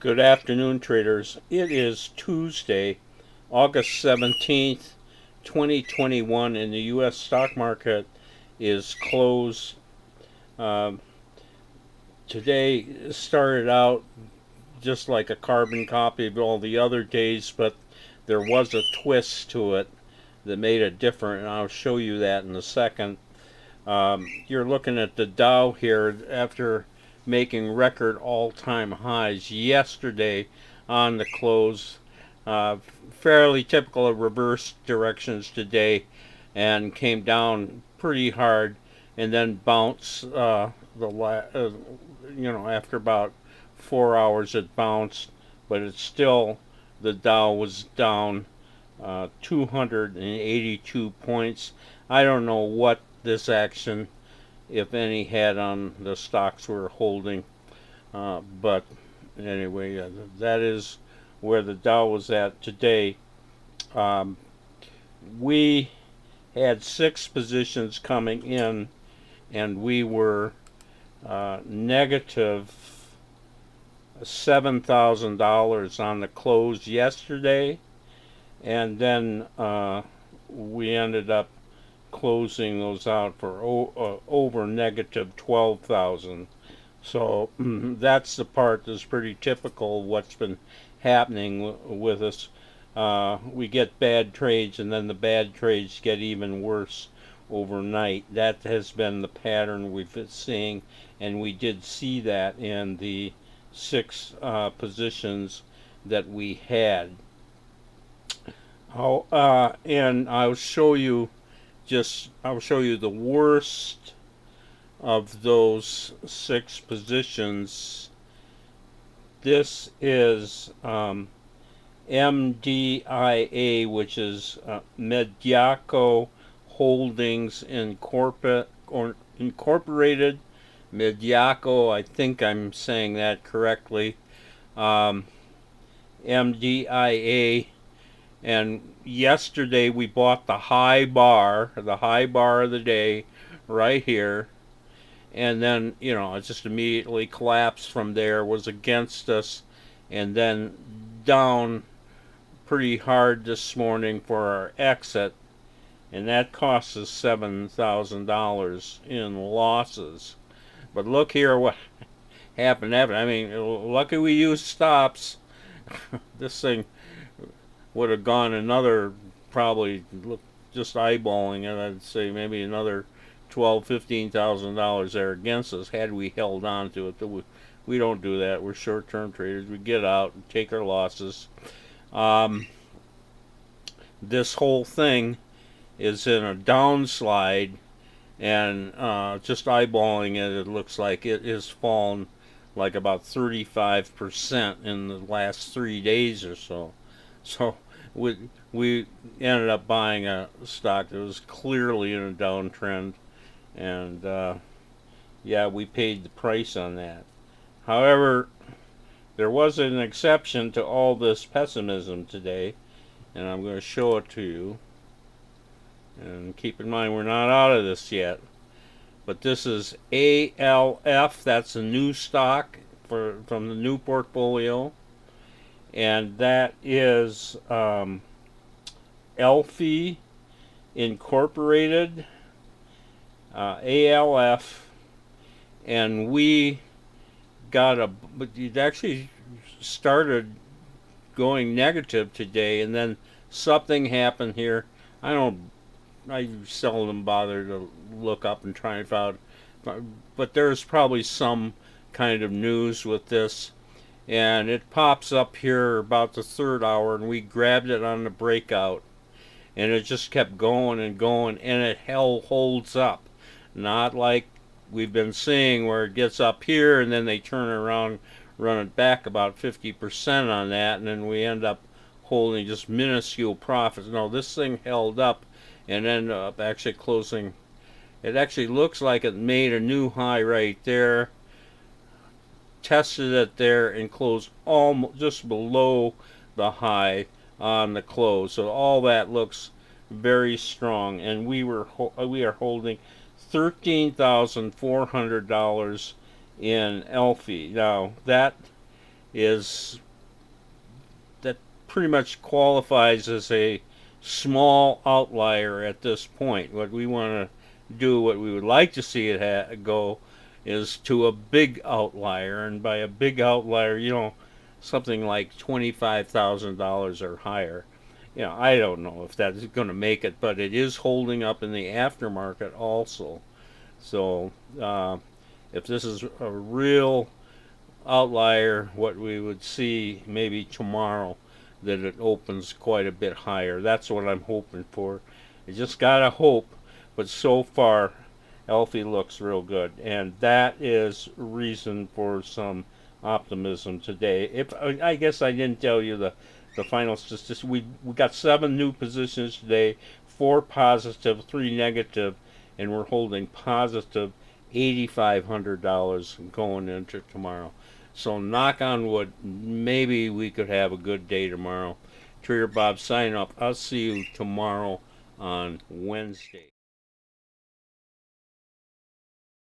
Good afternoon, traders. It is Tuesday, August 17th, 2021, and the U.S. stock market is closed. Um, Today started out just like a carbon copy of all the other days, but there was a twist to it that made it different, and I'll show you that in a second. You're looking at the Dow here after making record all-time highs yesterday on the close. Uh, Fairly typical of reverse directions today, and came down pretty hard, and then bounced. After about 4 hours, it bounced, but it's still the Dow was down 282 points. I don't know what this action, if any, had on the stocks we're holding. But anyway, that is where the Dow was at today. Um, we had six positions coming in, and we were negative $7,000 on the close yesterday, and then we ended up closing those out for over negative 12,000. So that's the part that's pretty typical of what's been happening with us. We get bad trades, and then the bad trades get even worse overnight. That has been the pattern we've been seeing, and we did see that in the six positions that we had. And I'll show you the worst of those six positions. This is MDIA, which is Mediaco Holdings Incorporated. Mediaco, I think I'm saying that correctly. MDIA. And yesterday we bought the high bar of the day right here. And then, it just immediately collapsed from there, was against us, and then down pretty hard this morning for our exit. And that cost us $7,000 in losses. But look here what happened. I mean, lucky we used stops. This thing would have gone another, probably, just eyeballing it, I'd say maybe another $12,000-15,000 there against us had we held on to it. We don't do that. We're short-term traders. We get out and take our losses. This whole thing is in a downslide, and just eyeballing it, it looks like it has fallen like about 35% in the last 3 days or so. So we ended up buying a stock that was clearly in a downtrend, and yeah, we paid the price on that. However, there was an exception to all this pessimism today, and I'm going to show it to you. And keep in mind, we're not out of this yet. But this is ALF. That's a new stock from the new portfolio. And that is Elfie Incorporated, ALF. And we but it actually started going negative today, and then something happened here. I seldom bother to look up and try and find out, but there's probably some kind of news with this, and it pops up here about the third hour, and we grabbed it on the breakout, and it just kept going and going, and it holds up, not like we've been seeing where it gets up here and then they turn around, run it back about 50% on that, and then we end up holding just minuscule profits. No, this thing held up and ended up actually closing. It actually looks like it made a new high right there, tested it there, and closed almost just below the high on the close. So all that looks very strong, and we are holding $13,400 in Elfie. Now that is that pretty much qualifies as a small outlier at this point. What we want to do, what we would like to see it go, is to a big outlier, and by a big outlier, something like $25,000 or higher. I don't know if that's going to make it, but it is holding up in the aftermarket also. So, if this is a real outlier, what we would see maybe tomorrow, that it opens quite a bit higher. That's what I'm hoping for. I just gotta hope, but so far, Elfie looks real good, and that is reason for some optimism today. If I guess I didn't tell you the final statistics, we got 7 new positions today, 4 positive, 3 negative, and we're holding positive $8,500 going into tomorrow. So knock on wood, maybe we could have a good day tomorrow. Trader Bob signing off. I'll see you tomorrow on Wednesday.